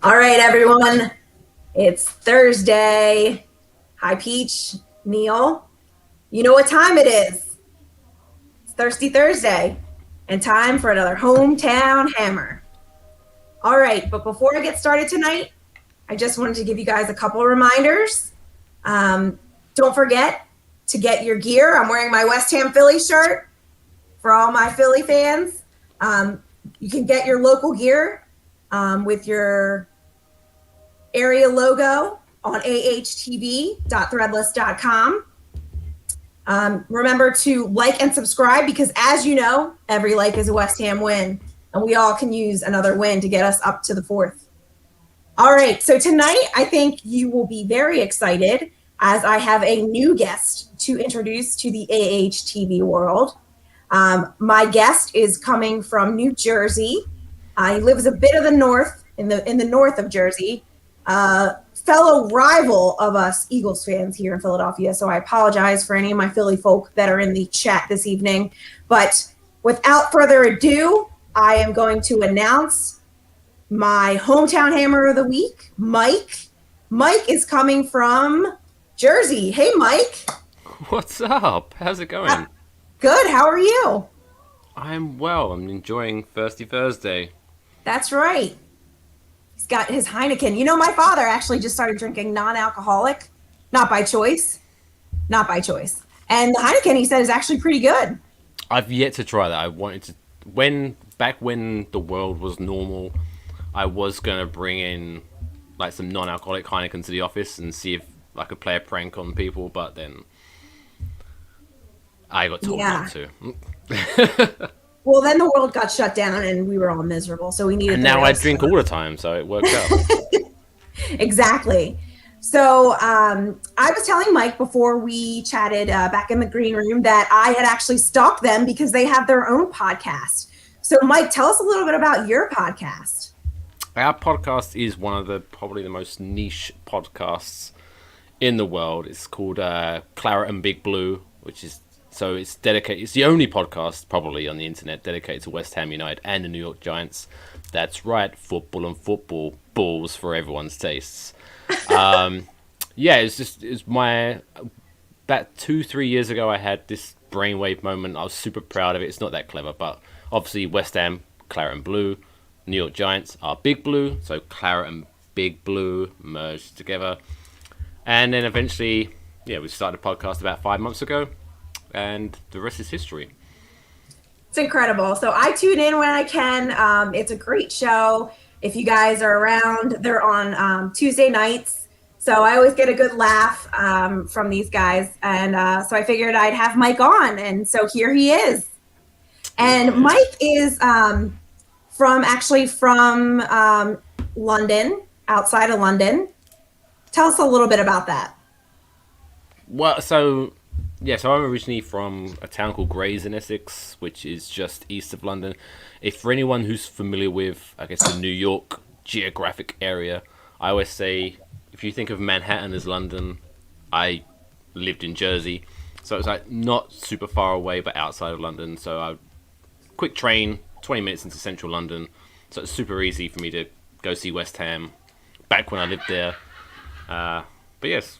All right, everyone. It's Thursday. Hi, Peach, Neil. You know what time it is. It's Thirsty Thursday and time for another Hometown Hammer. All right, but before I get started tonight, I just wanted to give you guys a couple of reminders. Don't forget to get your gear. I'm wearing my West Ham Philly shirt for all my Philly fans. You can get your local gear with your area logo on ahtv.threadless.com. Remember to like and subscribe because, as you know, every like is a West Ham win, and we all can use another win to get us up to the fourth. All right, so tonight I think you will be very excited as I have a new guest to introduce to the AHTV world. My guest is coming from New Jersey. He lives a bit of the north, in the north of Jersey. Fellow rival of us Eagles fans here in Philadelphia. So I apologize for any of my Philly folk that are in the chat this evening. But without further ado, I am going to announce my hometown hammer of the week, Mike. Mike is coming from Jersey. Hey, Mike. What's up? How's it going? Good. How are you? I'm well. I'm enjoying Thirsty Thursday. That's right. He's got his Heineken. You know, my father actually just started drinking non-alcoholic, not by choice. And the Heineken, he said, is actually pretty good. I've yet to try that. I wanted to back when the world was normal, I was gonna bring in like some non-alcoholic Heineken to the office and see if I could play a prank on people, but then I got told not to. Well, then the world got shut down and we were all miserable, so we needed. And now I drink all the time, so it worked out. Exactly. So I was telling Mike before we chatted back in the green room that I had actually stalked them because they have their own podcast. So Mike, tell us a little bit about your podcast. Our podcast is one of probably the most niche podcasts in the world. It's called Claret and Big Blue, which is it's dedicated. It's the only podcast probably on the internet dedicated to West Ham United and the New York Giants. That's right, football and football balls for everyone's tastes. It's my about 2-3 years ago I had this brainwave moment. I was super proud of it. It's not that clever, but obviously West Ham, Claret and Blue, New York Giants are Big Blue, so Claret and Big Blue merged together. And then eventually, we started a podcast about 5 months ago, and the rest is history. It's incredible. So I tune in when I can. It's a great show. If you guys are around, they're on Tuesday nights. So I always get a good laugh from these guys. And so I figured I'd have Mike on. And so here he is. And Mike is from London, outside of London. Tell us a little bit about that. Well, so I'm originally from a town called Grays in Essex, which is just east of London. For anyone who's familiar with, I guess, the New York geographic area, I always say, if you think of Manhattan as London, I lived in Jersey. So it's like not super far away, but outside of London. So quick train, 20 minutes into central London. So it's super easy for me to go see West Ham back when I lived there. But yes,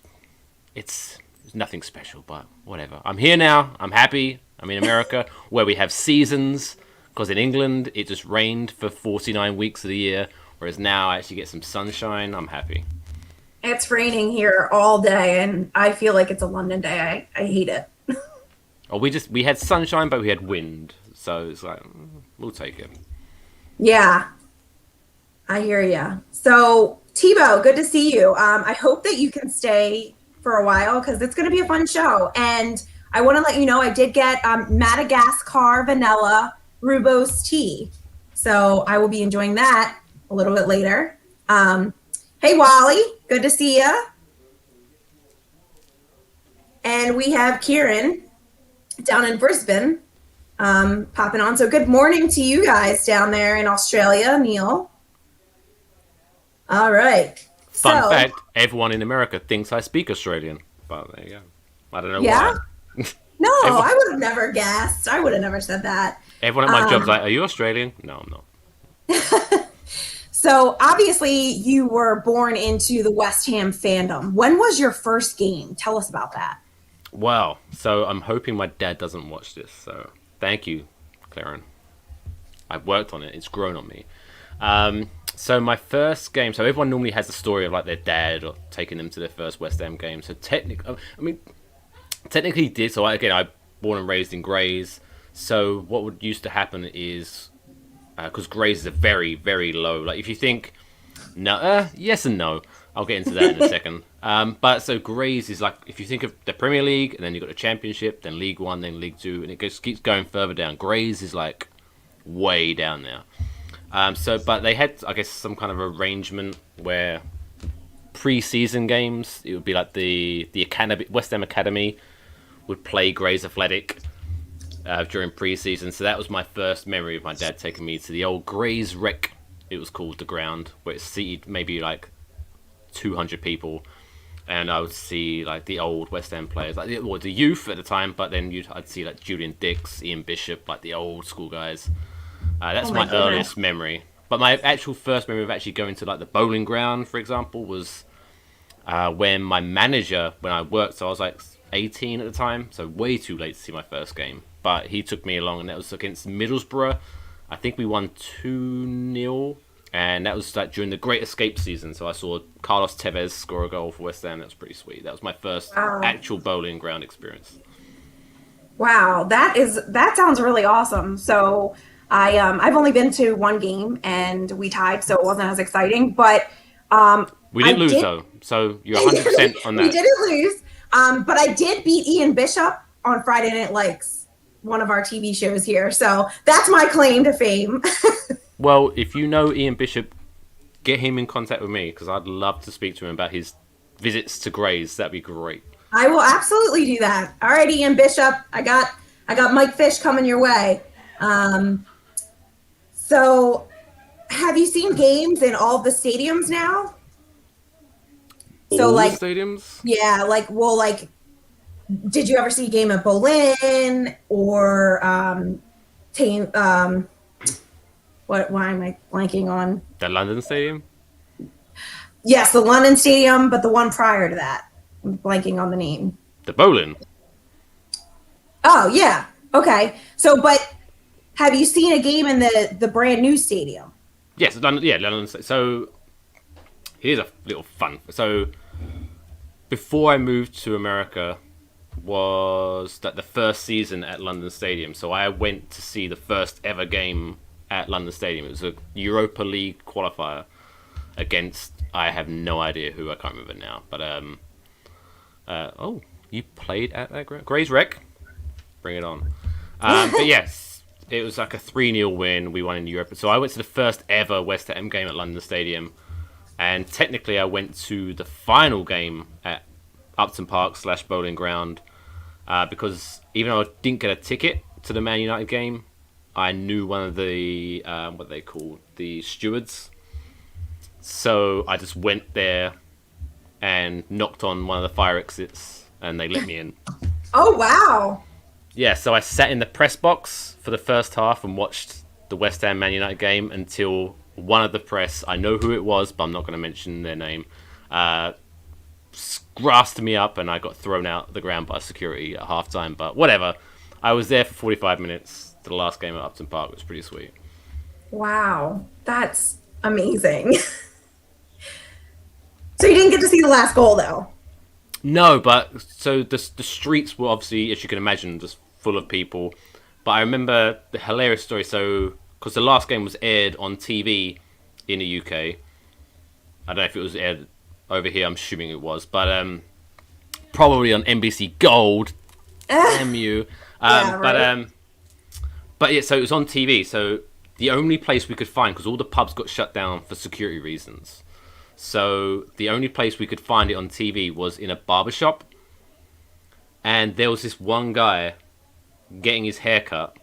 it's nothing special, but whatever. I'm here now. I'm happy. I'm in America where we have seasons, because in England it just rained for 49 weeks of the year, whereas now I actually get some sunshine. I'm happy. It's raining here all day, and I feel like it's a London day. I hate it. We had sunshine, but we had wind, so it's like we'll take it. Yeah, I hear you. So Tebow, good to see you. I hope that you can stay for a while because it's going to be a fun show. And I want to let you know I did get Madagascar vanilla rooibos tea. So I will be enjoying that a little bit later. Hey, Wally, good to see you. And we have Kieran down in Brisbane popping on. So good morning to you guys down there in Australia, Neil. All right. Fun fact, everyone in America thinks I speak Australian. But there you go. I don't know why. No, I would have never guessed. I would have never said that. Everyone at my job's like, are you Australian? No, I'm not. So obviously you were born into the West Ham fandom. When was your first game? Tell us about that. Wow. So I'm hoping my dad doesn't watch this. So thank you, Claren. I've worked on it. It's grown on me. So my first game. So everyone normally has the story of like their dad or taking them to their first West Ham game. So technically he did. So I born and raised in Grays. So what would used to happen is because Grays is a very very low. Like if you think no, yes and no. I'll get into that in a second. But so Grays is like if you think of the Premier League and then you've got the Championship, then League One, then League Two, and it keeps going further down. Grays is like way down there. But they had, I guess, some kind of arrangement where pre-season games, it would be like the academy, West Ham Academy, would play Grays Athletic during pre-season. So that was my first memory of my dad taking me to the old Grays Rec. It was called the ground, where it's seated maybe like 200 people, and I would see like the old West Ham players, like the youth at the time. But then I'd see like Julian Dix, Ian Bishop, like the old school guys. That's my earliest memory. But my actual first memory of actually going to like the bowling ground, for example, was when my manager, when I worked, so I was like 18 at the time, so way too late to see my first game. But he took me along, and that was against Middlesbrough. I think we won 2-0, and that was like during the Great Escape season. So I saw Carlos Tevez score a goal for West Ham. That was pretty sweet. That was my first actual bowling ground experience. Wow, that sounds really awesome. So I've only been to one game and we tied, so it wasn't as exciting. But we didn't lose though, so you're 100% on that. We didn't lose, but I did beat Ian Bishop on Friday Night Lights, one of our TV shows here. So that's my claim to fame. Well, if you know Ian Bishop, get him in contact with me because I'd love to speak to him about his visits to Grays. That'd be great. I will absolutely do that. All right, Ian Bishop, I got Mike Fish coming your way. So, have you seen games in all of the stadiums now? All the stadiums? Yeah, did you ever see a game at Boleyn or why am I blanking on? The London Stadium? Yes, the London Stadium, but the one prior to that. I'm blanking on the name. The Boleyn? Oh, yeah. Okay. So, but have you seen a game in the brand new stadium? Yes, London. So here's a little fun. So before I moved to America was that the first season at London Stadium. So I went to see the first ever game at London Stadium. It was a Europa League qualifier against, I have no idea who, I can't remember now. But you played at that Grays Rec? Bring it on. But yes, it was like a 3-0 win. We won in Europe. So I went to the first ever West Ham game at London Stadium. And technically I went to the final game at Upton Park / Bowling Ground because even though I didn't get a ticket to the Man United game, I knew one of the, what they called, the stewards. So I just went there and knocked on one of the fire exits and they let me in. Oh, wow. Yeah, so I sat in the press box for the first half and watched the West Ham Man United game until one of the press, I know who it was, but I'm not going to mention their name, grasped me up and I got thrown out the ground by security at halftime. But whatever, I was there for 45 minutes to the last game at Upton Park. It was pretty sweet. Wow, that's amazing. So you didn't get to see the last goal, though? No, but so the streets were obviously, as you can imagine, just full of people. But I remember the hilarious story. So, because the last game was aired on TV in the UK. I don't know if it was aired over here. I'm assuming it was. But probably on NBC Gold. Damn you. Yeah, right. But yeah, so it was on TV. So the only place we could find, because all the pubs got shut down for security reasons. So the only place we could find it on TV was in a barbershop. And there was this one guy getting his hair cut.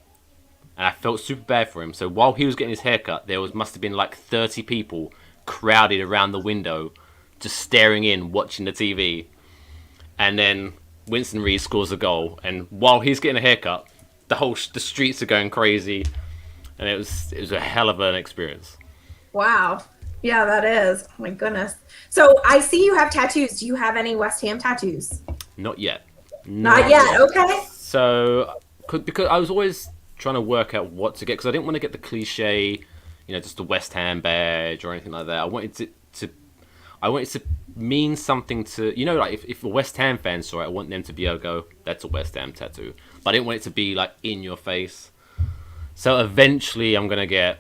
And I felt super bad for him. So while he was getting his hair cut, must have been like 30 people crowded around the window, just staring in, watching the TV. And then Winston Reid scores a goal. And while he's getting a haircut, the streets are going crazy. And it was a hell of an experience. Wow. Yeah, that is. Oh my goodness. So I see you have tattoos. Do you have any West Ham tattoos? Not yet. Not Not yet. yet. Okay. So, because I was always trying to work out what to get, because I didn't want to get the cliche, just the West Ham badge or anything like that. I wanted to mean something to, like if a West Ham fan saw it, I want them to be able to go, that's a West Ham tattoo. But I didn't want it to be like in your face. So eventually, I'm gonna get.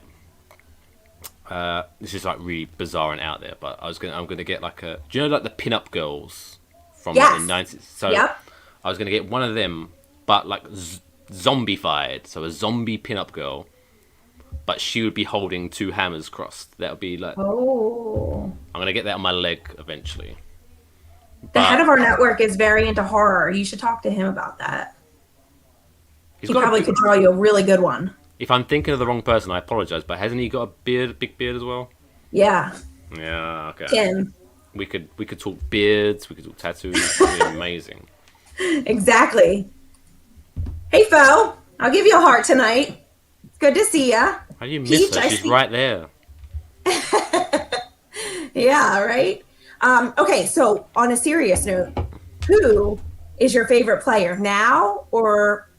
This is like really bizarre and out there, but I'm gonna get like a. Do you know like the pin-up girls from Yes. the 90s? So Yep. I was gonna get one of them, but like zombified, so a zombie pin-up girl, but she would be holding two hammers crossed. That would be like. Oh. I'm gonna get that on my leg eventually. The head But of our network is very into horror. You should talk to him about that. he's He got a probably big- could draw you a really good one. If I'm thinking of the wrong person, I apologize. But hasn't he got a big beard as well? Yeah. Yeah. Okay. Tim. We could talk beards. We could talk tattoos. It'd be amazing. Exactly. Hey, Fo. I'll give you a heart tonight. It's good to see ya. How do you miss Peach, her? I She's see- right there. Yeah, right? Okay, so on a serious note, who is your favorite player now or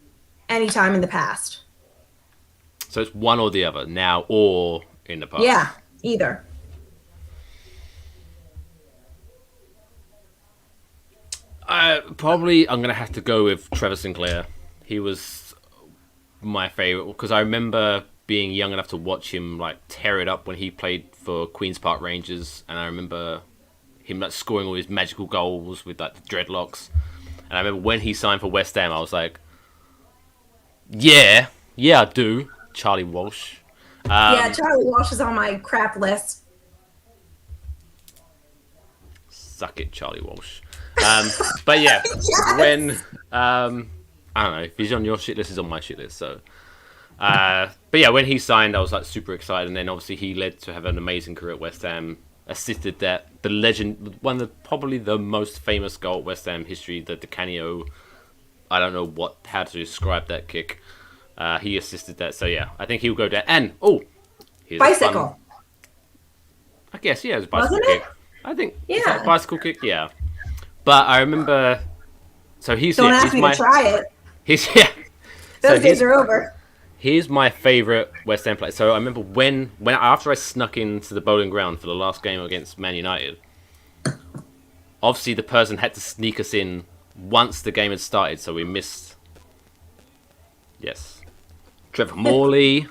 anytime in the past? So it's one or the other, now or in the past. Yeah, either. Probably I'm gonna have to go with Trevor Sinclair. He was my favorite because I remember being young enough to watch him like tear it up when he played for Queens Park Rangers, and I remember him like scoring all his magical goals with like the dreadlocks. And I remember when he signed for West Ham, I was like, yeah, I do. Charlie Walsh. Yeah, Charlie Walsh is on my crap list. Suck it, Charlie Walsh. But yeah, when I don't know if he's on your shit list, he's on my shit list. So, but yeah, when he signed, I was like super excited, and then obviously he led to have an amazing career at West Ham. Assisted that the legend, one of the probably the most famous goal at West Ham history, the Di Canio. I don't know how to describe that kick. He assisted that, so yeah, I think he'll go down. And here's a Bicycle. fun- I guess yeah, it was a bicycle Wasn't kick. it? I think Yeah. is that a bicycle kick, yeah. But I remember, so he's Don't yeah, ask he's me my to try it. he's yeah. Those days he's, are over. he's my favorite West Ham player. So I remember when after I snuck into the Bowling Ground for the last game against Man United. Obviously, the person had to sneak us in once the game had started, so we missed. Yes, Trevor Morley,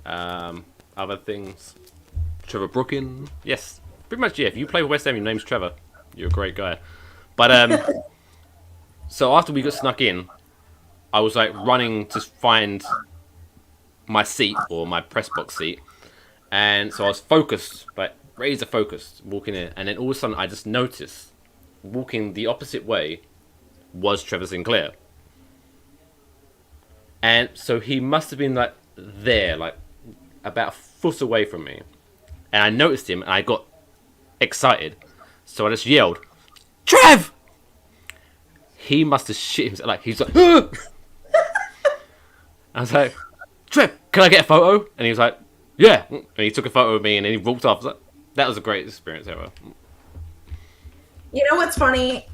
other things. Trevor Brookin. Yes, pretty much. Yeah, if you play for West Ham, your name's Trevor. You're a great guy. But so after we got snuck in, I was like running to find my seat or my press box seat, and so I was focused, but razor focused, walking in, and then all of a sudden I just noticed walking the opposite way was Trevor Sinclair, and so he must have been like there, like about a foot away from me, and I noticed him, and I got excited, so I just yelled, "Trev!" He must have shit himself. Like he's like, "Ugh!" I was like, "Trev, can I get a photo?" And he was like, "Yeah." And he took a photo of me, and then he walked off. I was like, that was a great experience ever. You know what's funny?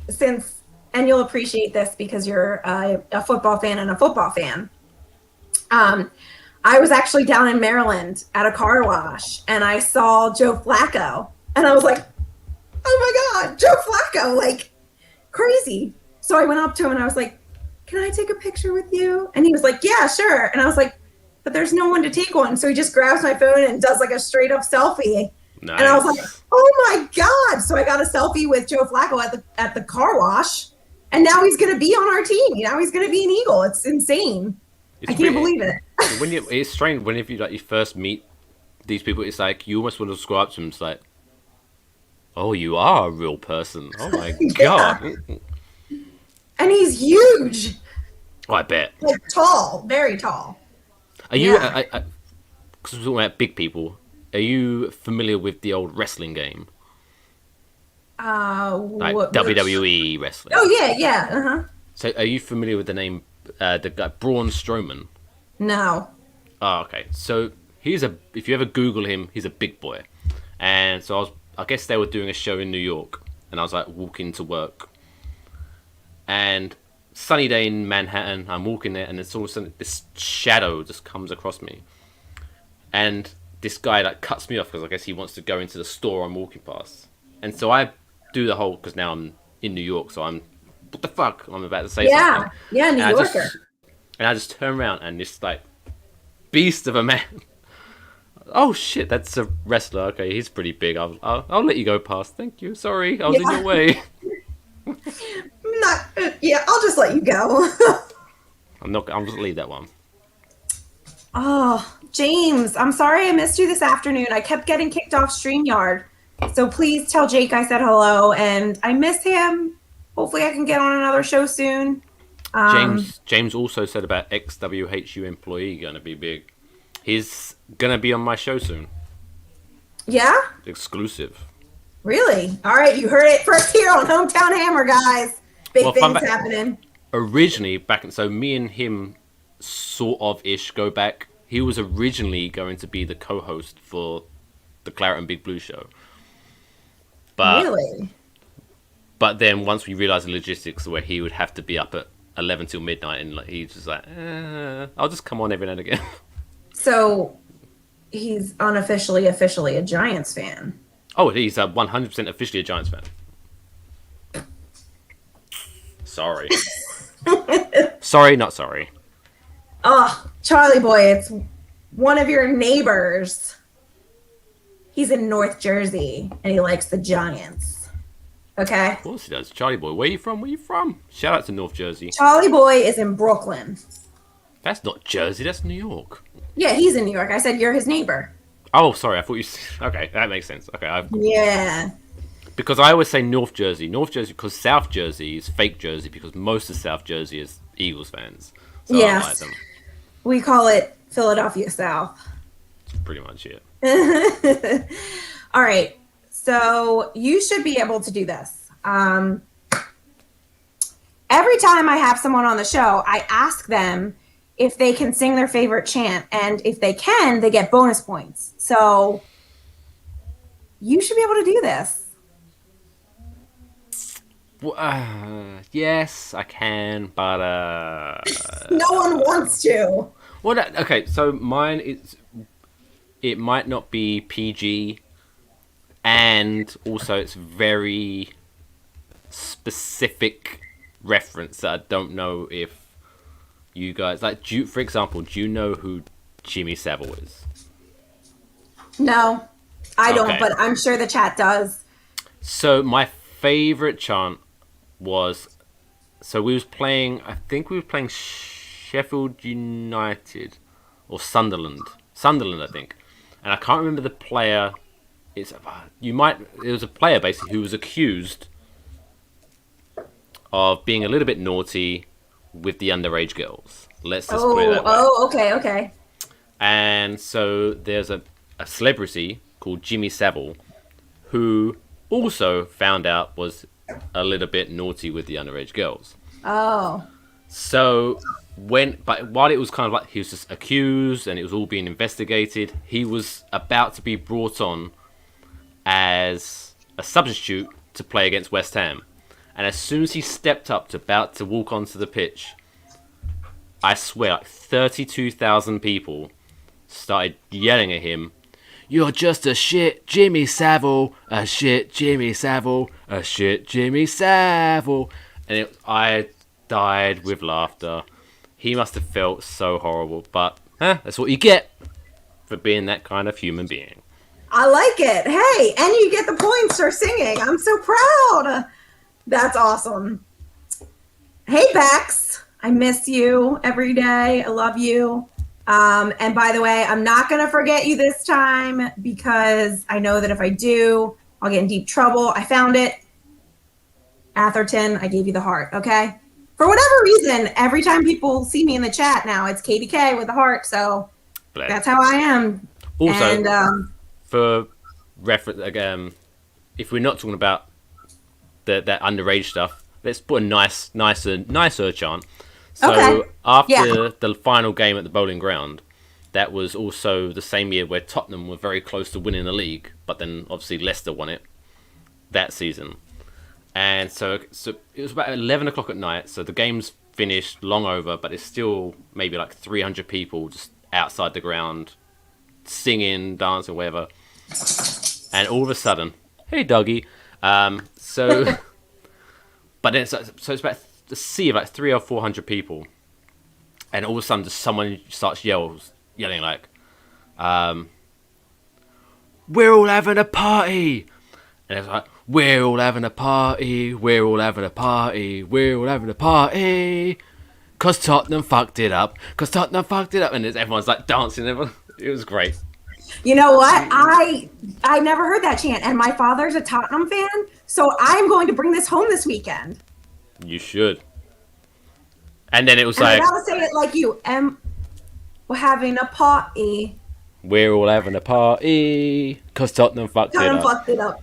And you'll appreciate this because you're a football fan and a football fan. I was actually down in Maryland at a car wash, and I saw Joe Flacco, and I was like, "Oh my God, Joe Flacco!" Like crazy. So I went up to him and I was like, "Can I take a picture with you?" And he was like, "Yeah, sure." And I was like, "But there's no one to take one." So he just grabs my phone and does like a straight up selfie. Nice. And I was like, "Oh my God." So I got a selfie with Joe Flacco at the car wash. And now he's going to be on our team. Now he's going to be an Eagle. It's insane. It's I can't really- believe it. It's strange whenever you first meet these people. It's like you almost want to subscribe to them. It's like, oh, you are a real person. Oh my Yeah. god! And he's huge. Oh, I bet. Like tall. Very tall. Are you? Yeah. Because we're talking about big people. Are you familiar with the old wrestling game, like WWE wrestling? Oh, yeah, yeah. Uh-huh. So, are you familiar with the name, the guy Braun Strowman? No. Oh, okay. So if you ever Google him, he's a big boy, And so I guess they were doing a show in New York, and I was like walking to work, and sunny day in Manhattan. I'm walking there, and it's all of a sudden this shadow just comes across me, and this guy like cuts me off because I guess he wants to go into the store I'm walking past, and so I do the whole because now I'm in New York, so I'm what the fuck I'm about to say something. Yeah, New And Yorker. I just turn around and this like beast of a man. Oh shit, that's a wrestler. Okay, he's pretty big. I'll let you go past. Thank you. Sorry, I was in your way. Not, yeah, I'll just let you go. I'm not. I'll just leave that one. Oh, James, I'm sorry I missed you this afternoon. I kept getting kicked off StreamYard. So please tell Jake I said hello and I miss him. Hopefully I can get on another show soon. James also said about XWHU employee gonna be big. He's gonna be on my show soon. Yeah? Exclusive. Really? All right, you heard it first here on Hometown Hammer, guys. Big things happening. Originally, so me and him sort of ish go back. He was originally going to be the co-host for the Claret and Big Blue show. But, really? But then once we realised the logistics where he would have to be up at 11 till midnight, and like, he's just like, I'll just come on every now and again. So he's unofficially, officially a Giants fan. Oh, he's 100% officially a Giants fan. Sorry. Sorry, not sorry. Oh, Charlie boy, it's one of your neighbors. He's in North Jersey, and he likes the Giants. Okay? Of course he does. Charlie boy, where you from? Where you from? Shout out to North Jersey. Charlie boy is in Brooklyn. That's not Jersey, that's New York. Yeah, he's in New York. I said you're his neighbor. Oh, sorry, I thought you... Okay, that makes sense. Okay, Yeah. Because I always say North Jersey. North Jersey, because South Jersey is fake Jersey, because most of South Jersey is Eagles fans. So I don't like them. We call it Philadelphia South. That's pretty much it. All right. So you should be able to do this. Every time I have someone on the show, I ask them if they can sing their favorite chant. And if they can, they get bonus points. So you should be able to do this. Well, yes, I can, but no one wants to. Well, okay. So mine it might not be PG, and also it's very specific reference that I don't know if you guys like. For example, do you know who Jimmy Savile is? No, I don't, but I'm sure the chat does. So my favorite chant was, so we was playing, I think we were playing Sheffield United or Sunderland, I think, and I can't remember the player. It was a player basically who was accused of being a little bit naughty with the underage girls. Let's just put it that way. Okay. And so there's a celebrity called Jimmy Savile who also found out was a little bit naughty with the underage girls. Oh. So while it was kind of like he was just accused and it was all being investigated, he was about to be brought on as a substitute to play against West Ham. And as soon as he stepped up about to walk onto the pitch, I swear, like 32,000 people started yelling at him, "You're just a shit Jimmy Savile, a shit Jimmy Savile, a shit Jimmy Savile." And I died with laughter. He must have felt so horrible, but that's what you get for being that kind of human being. I like it. Hey, and you get the points for singing. I'm so proud. That's awesome. Hey, Bex. I miss you every day. I love you. And by the way, I'm not going to forget you this time because I know that if I do, I'll get in deep trouble. I found it. Atherton, I gave you the heart, okay? For whatever reason, every time people see me in the chat now, it's KDK with the heart. So that's how I am. Also, and, for reference, again, if we're not talking about that underage stuff, let's put a nicer chant. So after the final game at the Bowling Ground, that was also the same year where Tottenham were very close to winning the league, but then obviously Leicester won it that season. And so it was about 11 o'clock at night, so the game's finished, long over, but it's still maybe like 300 people just outside the ground, singing, dancing, whatever. And all of a sudden, hey, Dougie. But then, so it's about a sea of like 300 or 400 people. And all of a sudden, just someone starts yelling like, we're all having a party. And it's like, we're all having a party, we're all having a party, we're all having a party. Because Tottenham fucked it up, because Tottenham fucked it up. And everyone's like dancing. It was great. You know what? I never heard that chant, and my father's a Tottenham fan, so I'm going to bring this home this weekend. You should. And then it was and like, I gotta say it like you. We're having a party. We're all having a party because Tottenham fucked it up.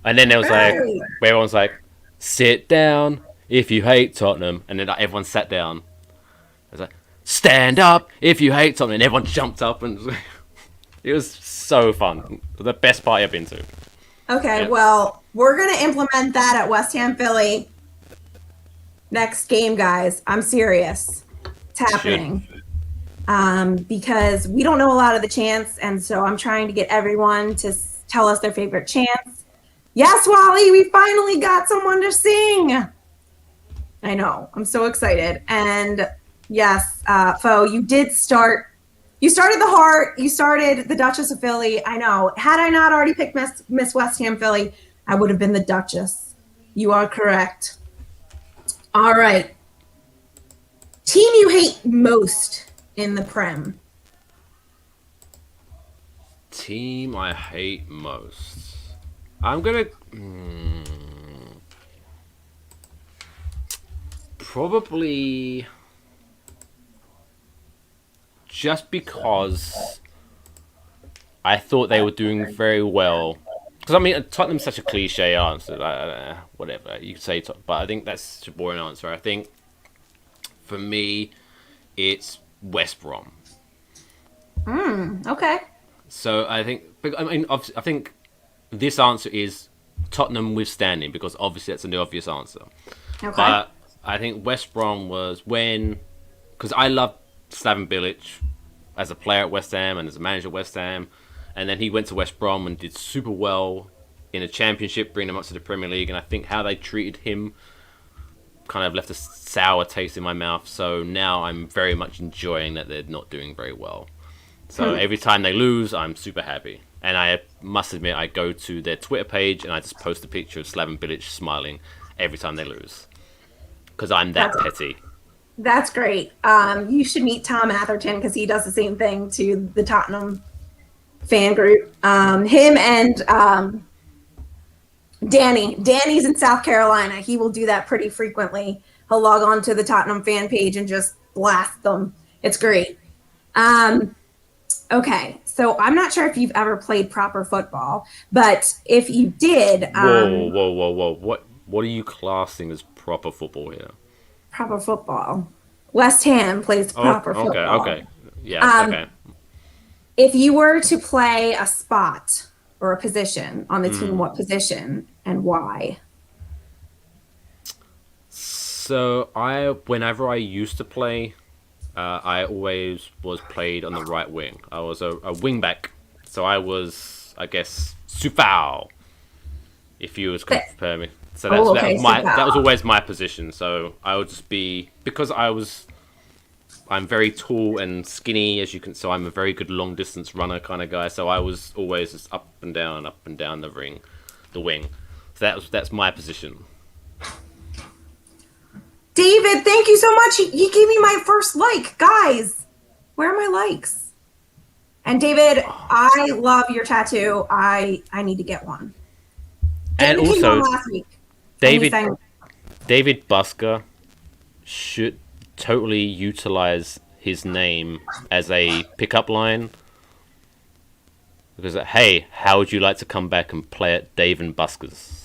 And then there was like, where everyone's like, sit down if you hate Tottenham. And then like, everyone sat down. It was like, stand up if you hate Tottenham. And everyone jumped up, and it was so fun. The best party I've been to. Okay, well, we're going to implement that at West Ham Philly next game, guys. I'm serious. It's happening. Because we don't know a lot of the chants, and so I'm trying to get everyone to tell us their favorite chants. Yes, Wally, we finally got someone to sing. I know. I'm so excited. And yes, Fo, you did start. You started the heart. You started the Duchess of Philly. I know. Had I not already picked Miss West Ham Philly, I would have been the Duchess. You are correct. All right. Team you hate most in the Prem. Team I hate most. I'm gonna probably just because I thought they were doing very well. Because I mean, Tottenham's such a cliche answer. Whatever you could say, but I think that's such a boring answer. I think for me, it's West Brom. Okay. So I think this answer is Tottenham withstanding, because obviously that's the obvious answer. Okay. But I think West Brom was because I love Slaven Bilic as a player at West Ham and as a manager at West Ham, and then he went to West Brom and did super well in a championship, bringing him up to the Premier League, and I think how they treated him kind of left a sour taste in my mouth. So now I'm very much enjoying that they're not doing very well. So every time they lose, I'm super happy. And I must admit, I go to their Twitter page and I just post a picture of Slaven Bilic smiling every time they lose. Because I'm that petty. That's great. You should meet Tom Atherton, because he does the same thing to the Tottenham fan group. Him and Danny. Danny's in South Carolina. He will do that pretty frequently. He'll log on to the Tottenham fan page and just blast them. It's great. Okay, so I'm not sure if you've ever played proper football, but if you did... Whoa. What are you classing as proper football here? Proper football. West Ham plays proper football. Okay. Yeah, okay. If you were to play a spot or a position on the team, what position and why? So whenever I used to play, I always was played on the right wing. I was a wing back, so I was, I guess, Sufal, if you was compare me. So that was always my position. So I would just be, because I'm very tall and skinny, as you can. So I'm a very good long distance runner kind of guy. So I was always just up and down the wing. So that's my position. David, thank you so much. He gave me my first like. Guys, where are my likes? And David, I love your tattoo. I need to get one. And David also, last week, David Busker should totally utilize his name as a pickup line. Because, hey, how would you like to come back and play at Dave and Buskers?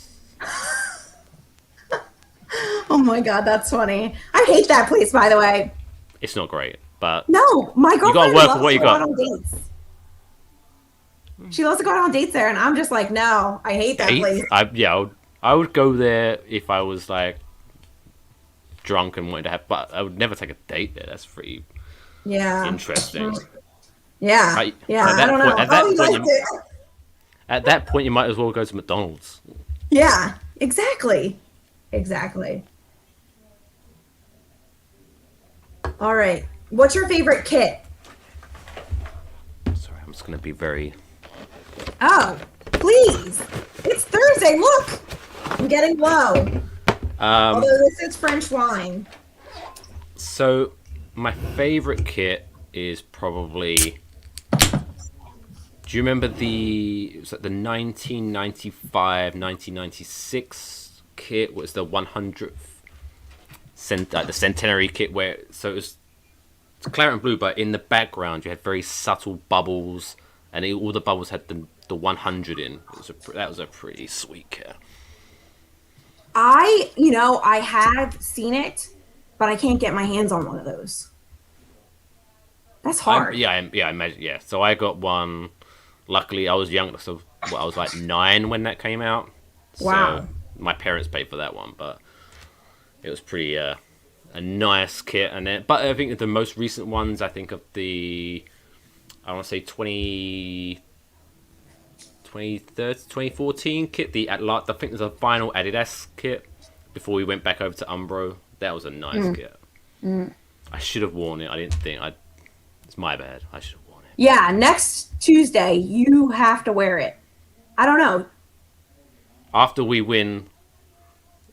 Oh my God, that's funny. I hate that place, by the way. It's not great. But No, my you got to girlfriend work with loves what to you go out got. on dates. She loves to go out on dates there, and I'm just like, no, I hate that Dates? place. I would go there if I was like drunk and wanted to have, but I would never take a date there. That's pretty Yeah. interesting. Yeah. I, Yeah. at I that don't point, know. Probably liked it. at that point, you might as well go to McDonald's. Yeah. Exactly. Exactly. All right. What's your favorite kit? Sorry, I'm just gonna be very. Oh, please. It's Thursday. Look, I'm getting low. Although this is French wine. So, my favorite kit is probably. Do you remember it was like the 1995, 1996 kit? Was the 100th the centenary kit where so it was claret and blue, but in the background you had very subtle bubbles, and all the bubbles had the 100 in. That was a pretty sweet kit. I have seen it, but I can't get my hands on one of those. That's hard. I imagine. Yeah, so I got one. Luckily, I was young, so I was like 9 when that came out. Wow. So my parents paid for that one, but it was pretty a nice kit. And then, but I think the most recent ones, I think of I want to say 2014 kit. I think there's a final Adidas kit before we went back over to Umbro. That was a nice kit. I should have worn it. I didn't think. It's my bad. I should have worn it. Yeah, next Tuesday you have to wear it. I don't know. After we win,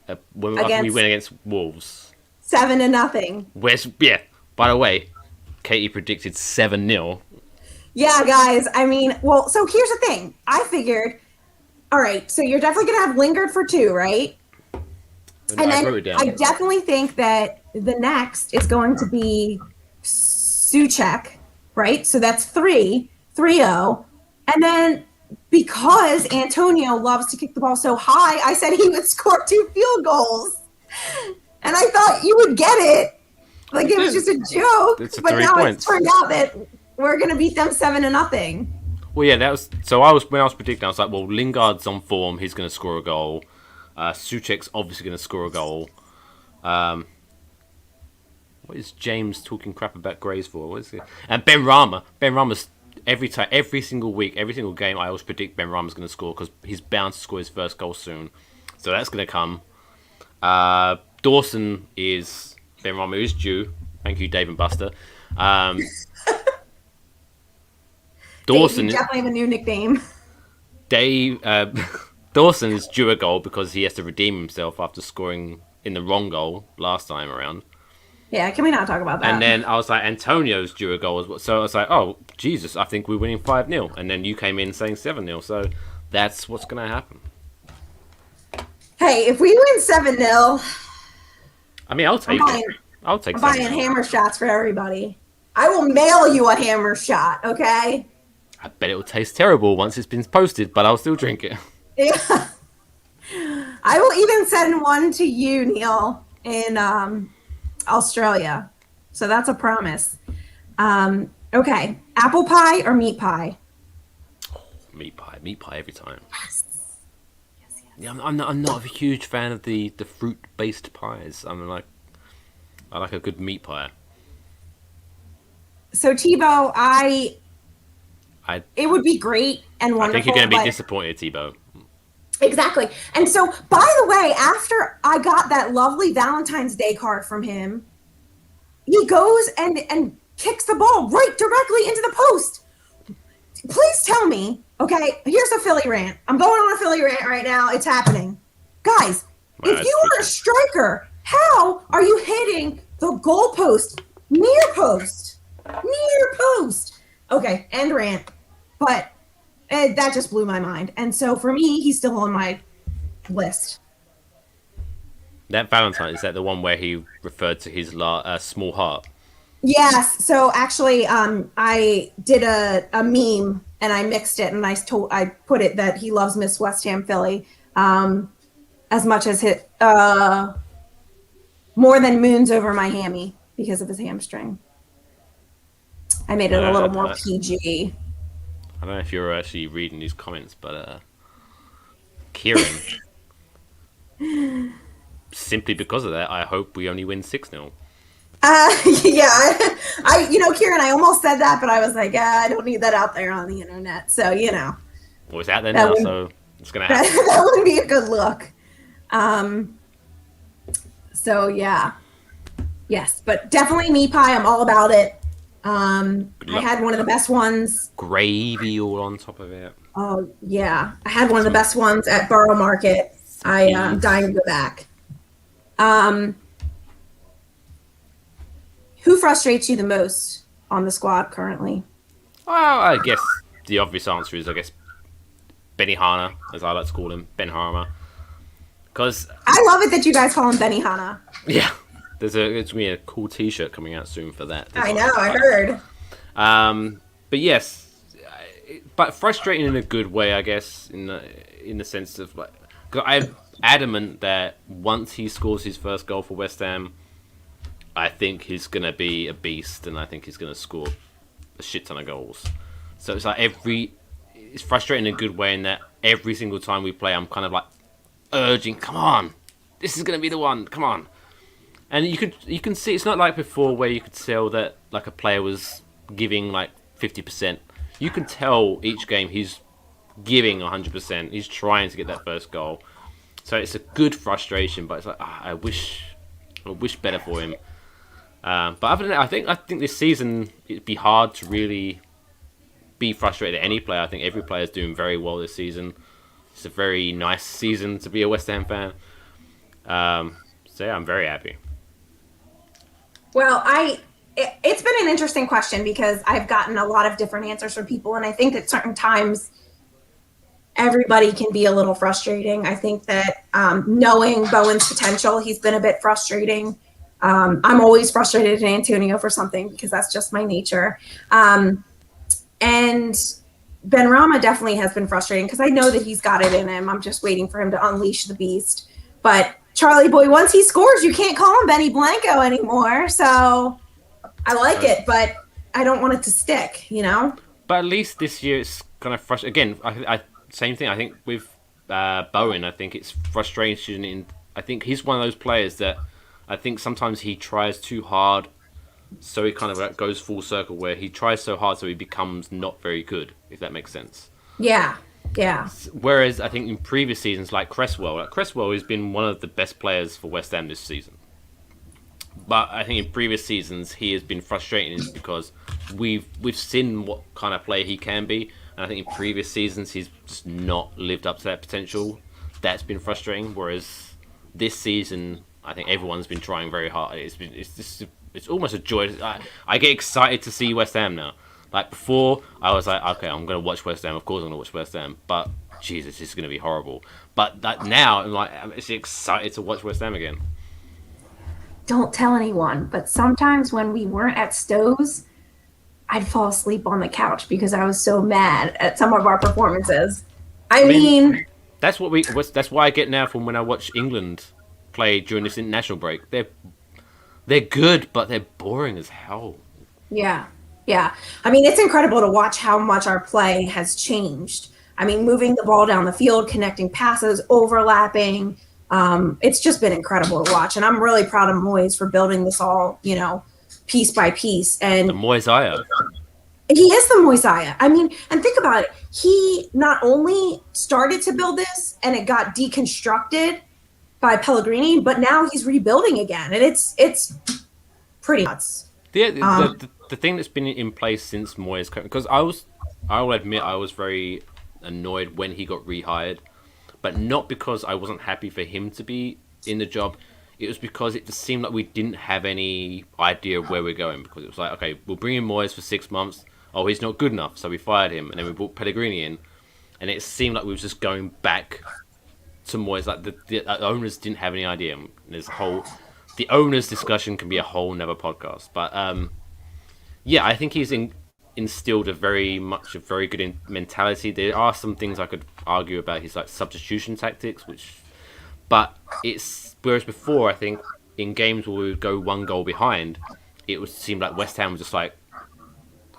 after we win against Wolves, 7-0. By the way, Katie predicted 7-0. Yeah, guys. I mean, well, so here's the thing. I figured, all right, so you're definitely gonna have Lingard for 2, right? No, And I then wrote it down. I definitely think that the next is going to be Suchek, right? So that's 3-0. And then because Antonio loves to kick the ball so high, I said he would score 2 field goals. And I thought you would get it. Like it was just a joke. It's but 3 now points. it's turned out that we're going to beat them 7-0. Well, yeah, that was. So when I was predicting, I was like, well, Lingard's on form. He's going to score a goal. Suchek's obviously going to score a goal. What is James talking crap about Grays for? What is it? And Ben Rama. Ben Rama's every single week, every single game, I always predict Ben Rama's going to score because he's bound to score his first goal soon. So that's going to come. Dawson is Ben Rama is due. Thank you, Dave and Buster. Dawson You definitely have a new nickname. Dawson is due a goal because he has to redeem himself after scoring in the wrong goal last time around. Yeah, can we not talk about that? And then I was like, Antonio's due a goal as well. So I was like, oh, Jesus, I think we're winning 5-0. And then you came in saying 7-0. So that's what's going to happen. Hey, if we win 7-0, I mean, I'll take it. I'll take I'm buying 7-0. hammer shots for everybody. I will mail you a hammer shot, okay? I bet it will taste terrible once it's been posted, but I'll still drink it. Yeah. I will even send one to you, Neil, in Australia. So that's a promise. Okay. Apple pie or meat pie? Meat pie every time. Yes. Yeah, I'm not a huge fan of the fruit-based pies. I like a good meat pie. So Tebow, it would be great and wonderful. I think you're going to be disappointed, Tebow. Exactly. And so, by the way, after I got that lovely Valentine's Day card from him, he goes and kicks the ball right directly into the post. Please tell me, okay, here's a Philly rant. I'm going on a Philly rant right now. It's happening. Guys, if you are a striker, how are you hitting the goal post, near post? Near post. Okay, end rant. But that just blew my mind. And so for me, he's still on my list. That Valentine, is that the one where he referred to his small heart? Yes. So actually, I did a meme and I mixed it and I put it that he loves Miss West Ham Philly as much as more than moons over my hammy because of his hamstring. I made it a little more PG. I don't know if you're actually reading these comments, but Kieran, simply because of that, I hope we only win 6-0. Yeah, Kieran, I almost said that, but I was like, I don't need that out there on the internet. So, Well, it's out there now, so it's going to happen. that wouldn't be a good look. So yeah, yes, but definitely meat pie. I'm all about it. I had one of the best ones. Gravy all on top of it. Oh yeah, I had one of the best ones at Borough Market. I'm dying to go back. Who frustrates you the most on the squad currently? Well, I guess the obvious answer is, Benihana, as I like to call him, Ben Harmer. Because I love it that you guys call him Benihana. Yeah, it's gonna be a cool T-shirt coming out soon for that. I know, I heard. But yes, but frustrating in a good way, I guess, in the sense of like, 'cause I'm adamant that once he scores his first goal for West Ham, I think he's gonna be a beast, and I think he's gonna score a shit ton of goals. So it's like it's frustrating in a good way in that every single time we play, I'm kind of like urging, come on, this is gonna be the one, come on. And you can see it's not like before where you could tell that like a player was giving like 50%. You can tell each game he's giving 100%. He's trying to get that first goal. So it's a good frustration, but it's like I wish better for him. But other than that, I think this season it'd be hard to really be frustrated at any player. I think every player is doing very well this season. It's a very nice season to be a West Ham fan. So yeah, I'm very happy. Well, it's been an interesting question because I've gotten a lot of different answers from people, and I think at certain times everybody can be a little frustrating. I think that knowing Bowen's potential, he's been a bit frustrating. I'm always frustrated at Antonio for something because that's just my nature. And Benrahma definitely has been frustrating because I know that he's got it in him. I'm just waiting for him to unleash the beast. But Charlie Boy, once he scores, you can't call him Benny Blanco anymore. So I like it, but I don't want it to stick, But at least this year it's kind of frustrating. Again, I same thing. I think with Bowen, I think it's frustration. I think he's one of those players that I think sometimes he tries too hard, so he kind of goes full circle where he tries so hard so he becomes not very good, if that makes sense. Yeah. Whereas I think in previous seasons, like Cresswell has been one of the best players for West Ham this season. But I think in previous seasons he has been frustrating because we've seen what kind of player he can be, and I think in previous seasons he's just not lived up to that potential. That's been frustrating. Whereas this season, I think everyone's been trying very hard. It's almost a joy. I get excited to see West Ham now. Like before, I was like, okay, I'm going to watch West Ham. Of course I'm going to watch West Ham. But, Jesus, this is going to be horrible. But now, I'm actually excited to watch West Ham again. Don't tell anyone, but sometimes when we weren't at Stowe's, I'd fall asleep on the couch because I was so mad at some of our performances. I mean that's why I get now from when I watch England play during this international break. They're good, but they're boring as hell. Yeah. I mean, it's incredible to watch how much our play has changed. I mean, moving the ball down the field, connecting passes, overlapping. It's just been incredible to watch. And I'm really proud of Moyes for building this all, piece by piece. And the Moyesiah. He is the Moyesiah. I mean, and think about it. He not only started to build this and it got deconstructed by Pellegrini, but now he's rebuilding again. And it's pretty nuts. The thing that's been in place since Moyes, because I will admit I was very annoyed when he got rehired, but not because I wasn't happy for him to be in the job. It was because it just seemed like we didn't have any idea of where we're going, because it was like, okay, we'll bring in Moyes for 6 months. Oh, he's not good enough, so we fired him, and then we brought Pellegrini in, and it seemed like we were just going back to Moyes. Like the owners didn't have any idea. And there's the owners discussion can be a whole nother podcast, but yeah, I think he's instilled a very good mentality. There are some things I could argue about his like substitution tactics, but whereas before I think in games where we would go one goal behind, it would seem like West Ham was just like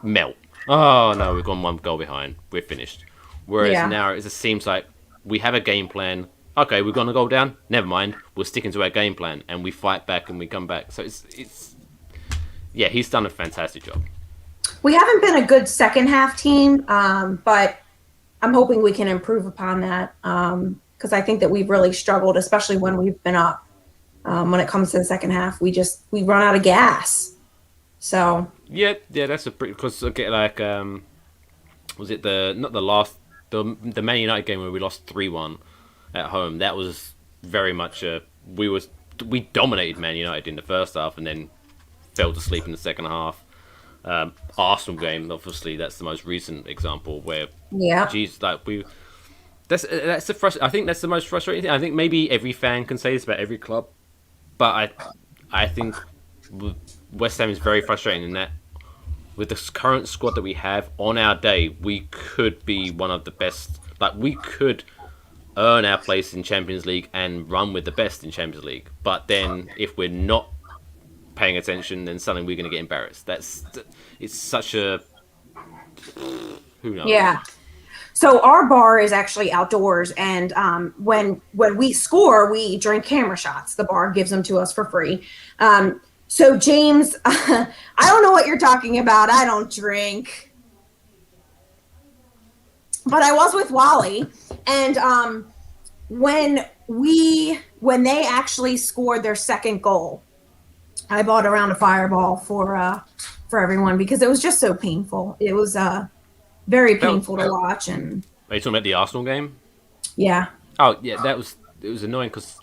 melt. Oh no, we've gone one goal behind. We're finished. Whereas Yeah. now it just seems like we have a game plan. Okay, we've gone a goal down. Never mind. We're sticking to our game plan, and we fight back and we come back. So it's yeah, he's done a fantastic job. We haven't been a good second half team, but I'm hoping we can improve upon that because I think that we've really struggled, especially when we've been up. When it comes to the second half, we run out of gas. So Yeah, that's a pretty because okay, like was it the not the last the Man United game where we lost 3-1 at home? That was very much we dominated Man United in the first half and then fell to sleep in the second half. Arsenal game, obviously, that's the most recent example where, yeah, geez, like we. That's I think that's the most frustrating thing. I think maybe every fan can say this about every club, but I think West Ham is very frustrating in that with the current squad that we have on our day, we could be one of the best. Like we could earn our place in Champions League and run with the best in Champions League. But then if we're not paying attention, then suddenly we're going to get embarrassed. It's such a who knows. yeah. So our bar is actually outdoors, and when we score, we drink camera shots. The bar gives them to us for free. So James, I don't know what you're talking about. I don't drink, but I was with Wally, and when they actually scored their second goal, I bought a round of Fireball for everyone because it was just so painful. It was very painful to watch, and Are you talking about the Arsenal game? yeah. Oh yeah, it was annoying because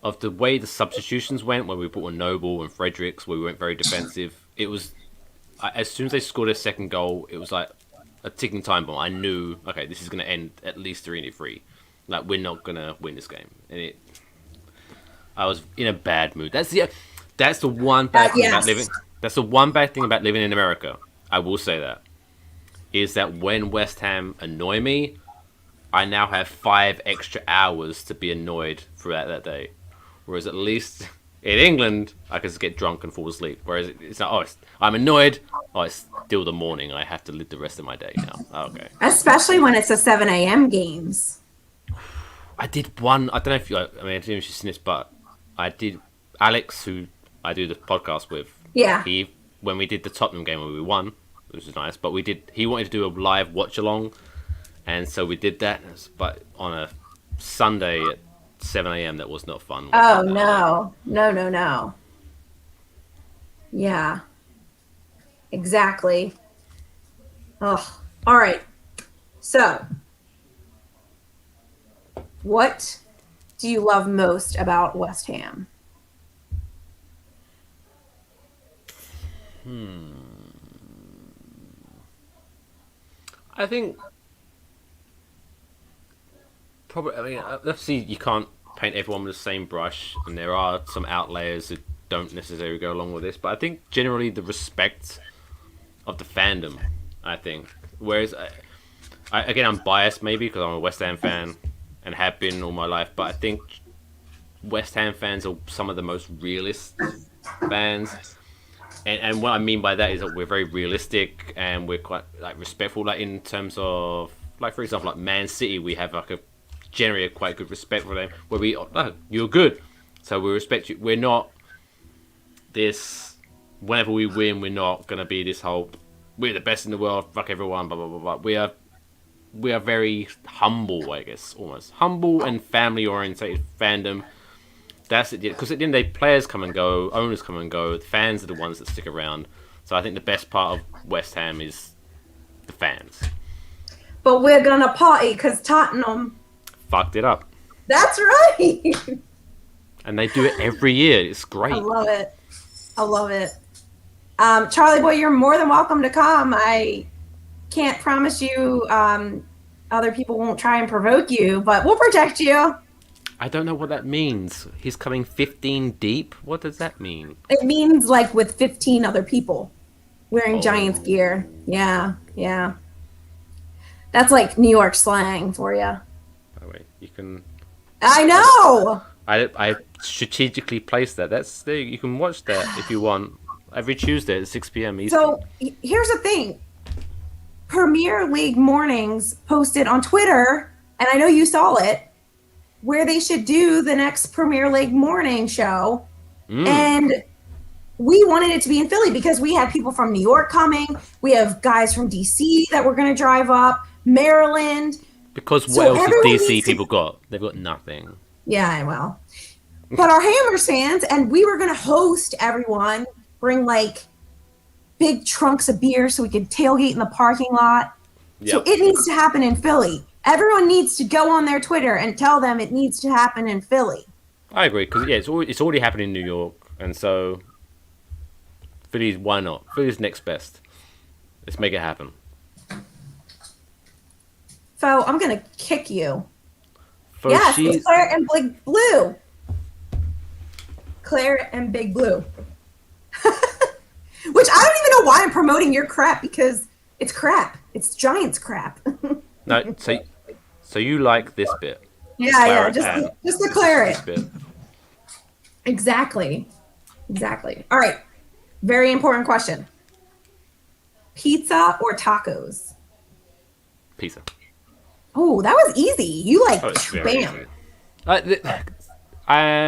of the way the substitutions went when we brought on Noble and Fredericks, where we went very defensive. It was as soon as they scored their second goal, it was like a ticking time bomb. I knew, okay, this is going to end at least 3-3. Like we're not going to win this game, and I was in a bad mood. That's the one bad thing about living. That's the one bad thing about living in America. I will say that is that when West Ham annoy me, I now have 5 extra hours to be annoyed throughout that day. Whereas at least in England, I can just get drunk and fall asleep. Whereas it's not, I'm annoyed. Oh, it's still the morning. I have to live the rest of my day now. Oh, okay. Especially when it's a 7 a.m. games. I did one. I don't know if I don't know if you've seen this, but I did. Alex, who I do the podcast with. Yeah. When we did the Tottenham game where we won, which was nice, but he wanted to do a live watch along, and so we did that. But on a Sunday at 7 a.m., that was not fun. Oh no. Yeah. Exactly. Oh, all right. So, what do you love most about West Ham? I think probably. I mean, obviously you can't paint everyone with the same brush, and there are some outliers that don't necessarily go along with this. But I think generally the respect of the fandom. I think, whereas again I'm biased maybe because I'm a West Ham fan and have been all my life, but I think West Ham fans are some of the most realist fans. And what I mean by that is that we're very realistic and we're quite like respectful. Like in terms of, like for example, like Man City, we have like generally a quite good respect for them. Where you're good, so we respect you. We're not this. Whenever we win, we're not gonna be this whole we're the best in the world. Fuck everyone. Blah blah blah blah. We are very humble, I guess, almost humble and family orientated fandom. That's it, because at the end of the day, players come and go, owners come and go, the fans are the ones that stick around. So I think the best part of West Ham is the fans. But we're gonna party because Tottenham Fucked it up. That's right. And they do it every year. It's great. I love it. I love it. Charlie boy, you're more than welcome to come. I can't promise you other people won't try and provoke you, but we'll protect you. I don't know what that means. He's coming 15 deep? What does that mean? It means like with 15 other people wearing Giants gear. Yeah, yeah. That's like New York slang for you. By the way, you can... I know! I strategically placed that. You can watch that if you want. every Tuesday at 6 p.m. Eastern. So here's the thing. Premier League mornings posted on Twitter, and I know you saw it, where they should do the next Premier League morning show. And we wanted it to be in Philly because we had people from New York coming. We have guys from DC that were going to drive up, Maryland. Because what So else has everyone DC needs to- people got? They've got nothing. Yeah, well. But our Hammers fans, and we were going to host everyone, bring like big trunks of beer so we could tailgate in the parking lot. So Yep. it needs to happen in Philly. Everyone needs to go on their Twitter and tell them it needs to happen in Philly. I agree, because yeah, it's already happening in New York, and so Philly's, why not? Philly's next best. Let's make it happen. Fo, I'm going to kick you. For Yes, she's- it's Claret and Big Blue. Claret and Big Blue. Which I don't even know why I'm promoting your crap because it's crap. It's Giants crap. No, so you like this bit. Yeah, Claret just and the Claret. This bit. Exactly. All right. Very important question. Pizza or tacos? Pizza. Oh, that was easy. You like Oh, it's very bam.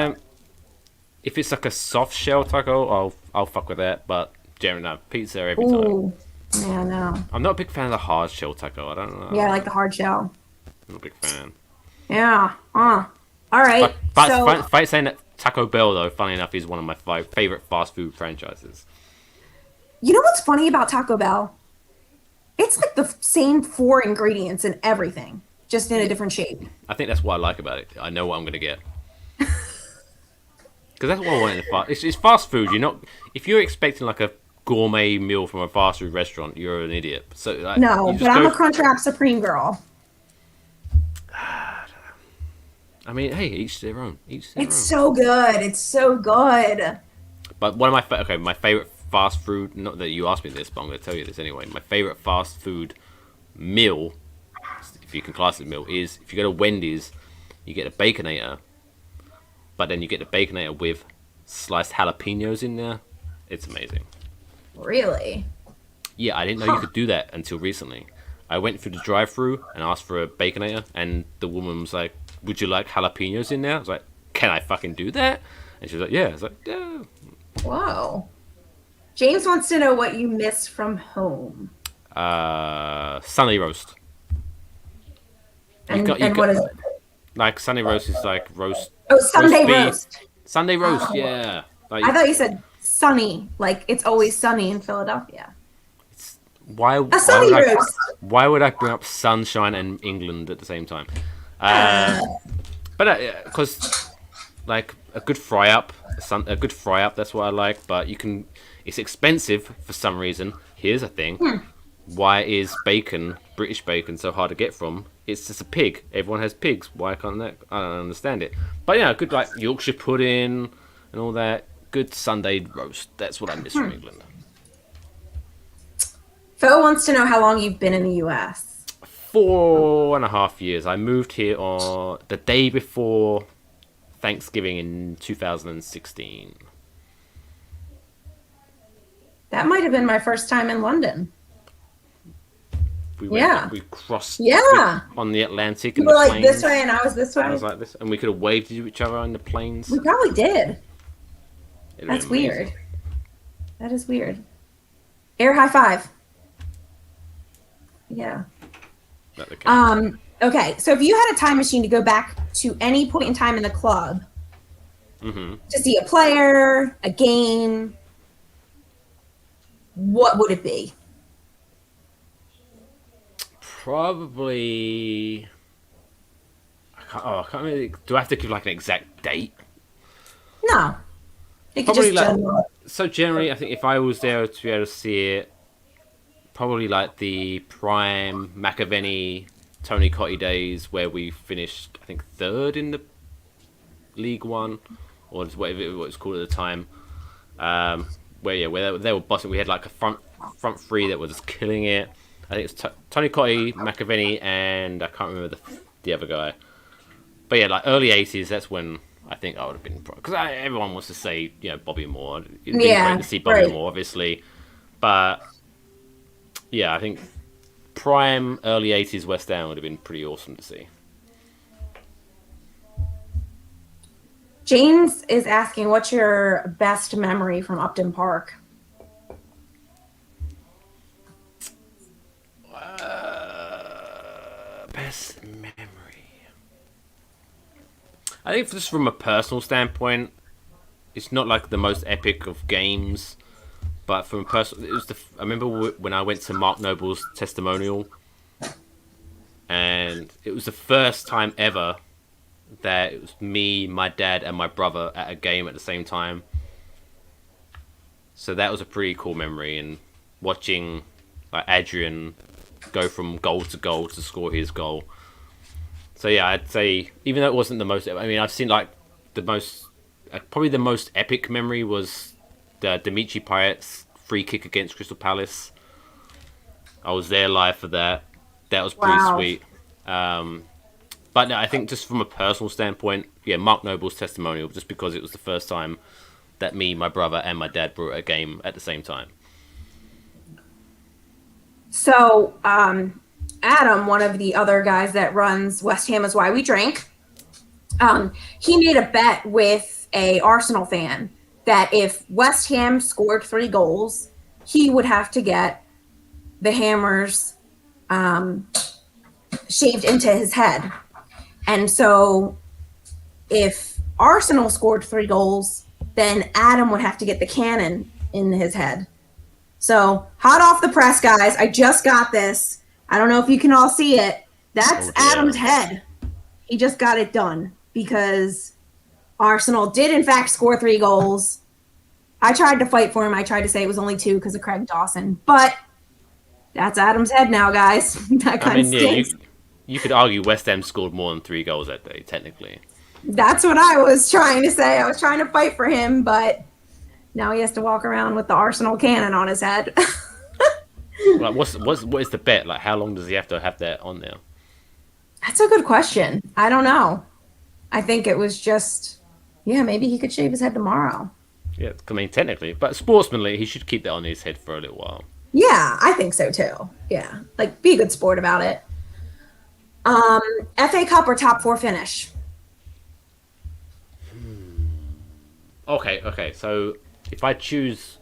easy. If it's like a soft shell taco, I'll fuck with that. But generally, no, pizza every time. Ooh. Yeah, no. I'm not a big fan of the hard shell taco. I don't know. Yeah, I like the hard shell. I'm not a big fan. Yeah. All right. But fight saying that Taco Bell, though, funny enough, is one of my favorite fast food franchises. You know what's funny about Taco Bell? It's like the same 4 ingredients in everything, just in a different shape. I think that's what I like about it. I know what I'm going to get. Because that's what I want in the fast. It's fast food. If you're expecting like a gourmet meal from a fast food restaurant, you're an idiot. So like, No, you just but I'm go- a Crunchwrap Supreme girl. I mean, hey, each their own. Each their It's own. so good. It's so good. But one of my favorite fast food. Not that you asked me this, but I'm going to tell you this anyway. My favorite fast food meal, if you can class it meal, is if you go to Wendy's, you get a Baconator, but then you get the Baconator with sliced jalapenos in there. It's amazing. Really? Yeah, I didn't know you could do that until recently. I went through the drive-thru and asked for a Baconator, and the woman was like, "Would you like jalapenos in there?" I was like, "Can I fucking do that?" And she was like, "Yeah." I was like, "Yeah." Whoa. James wants to know what you miss from home. Sunny roast. And, got- you and got- what is it? Like Sunday roast is like roast. Oh, Sunday beef. roast. Sunday roast, Oh. yeah. Like, I thought you said sunny, like it's always sunny in Philadelphia. why? A sunny roast. Why would I bring up sunshine and England at the same time? But because like a good fry up, that's what I like. But it's expensive for some reason. Here's a thing: why is British bacon, so hard to get from? It's just a pig. Everyone has pigs. Why can't that? I don't understand it. But yeah, good like Yorkshire pudding and all that. Good Sunday roast. That's what I miss from England. Phil wants to know how long you've been in the U.S. 4.5 years. I moved here on the day before Thanksgiving in 2016. That might have been my first time in London. Yeah. We crossed Yeah. on the Atlantic You and were the like planes. this way and I was this way. I was like this, and we could have waved to each other on the planes. We probably did. It'd That's been amazing. weird. That is weird. Air high five. Yeah. Not the case. Okay, so if you had a time machine to go back to any point in time in the club Mhm. to see a player, a game, what would it be? Probably. I can't really. Do I have to give like an exact date? No. It could Probably just like- general. So generally, I think if I was there to be able to see it, probably like the prime McAvenny, Tony Cottee days where we finished, I think, third in the League One, or just whatever it was called at the time. Where they were bossing. We had like a front three that was just killing it. I think it's Tony Cottee, McAvenny, and I can't remember the other guy. But yeah, like early 80s, that's when I think I would have been because everyone wants to say Bobby Moore. It'd been Yeah, great to see Bobby right. Moore, obviously, but yeah, I think prime early '80s West Ham would have been pretty awesome to see. James is asking, what's your best memory from Upton Park? Best memory. I think just from a personal standpoint, it's not like the most epic of games, but from a personal, it was I remember when I went to Mark Noble's testimonial, and it was the first time ever that it was me, my dad, and my brother at a game at the same time. So that was a pretty cool memory, and watching like Adrian go from goal to score his goal. So yeah, I'd say even though it wasn't the most, I mean, I've seen like the most, probably the most epic memory was the Dimitri Payet's free kick against Crystal Palace. I was there live for that. That was pretty Wow. sweet. But no, I think just from a personal standpoint, yeah, Mark Noble's testimonial, just because it was the first time that me, my brother, and my dad were at a game at the same time. So, Adam, one of the other guys that runs West Ham is Why We Drink, he made a bet with a Arsenal fan that if West Ham scored 3 goals, he would have to get the hammers shaved into his head. And so if Arsenal scored 3 goals, then Adam would have to get the cannon in his head. So hot off the press, guys. I just got this. I don't know if you can all see it. That's Adam's head. He just got it done because Arsenal did, in fact, score 3 goals. I tried to fight for him. I tried to say it was only 2 because of Craig Dawson. But that's Adam's head now, guys. That kind of stinks. You could argue West Ham scored more than 3 goals that day, technically. That's what I was trying to say. I was trying to fight for him, but now he has to walk around with the Arsenal cannon on his head. Like, what is the bet? Like, how long does he have to have that on there? That's a good question. I don't know. I think it was just, maybe he could shave his head tomorrow. Yeah, I mean, technically. But sportsmanly, he should keep that on his head for a little while. Yeah, I think so too. Yeah, like be a good sport about it. FA Cup or top 4 finish? Okay. So if I choose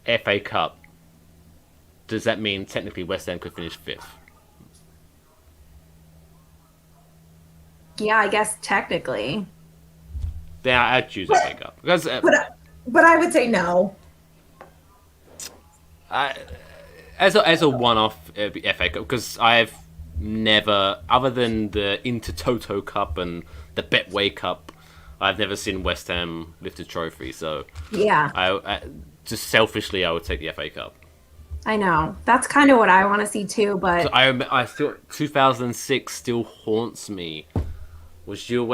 FA Cup, does that mean technically West Ham could finish 5th? Yeah, I guess technically. Then I'd choose FA Cup because But I would say no. as a one-off FA Cup, because I've never, other than the Intertoto Cup and the Betway Cup, I've never seen West Ham lift a trophy. So Yeah, I just selfishly, I would take the FA Cup. I know. That's kind of what I want to see too, but So I still 2006 still haunts me. Was you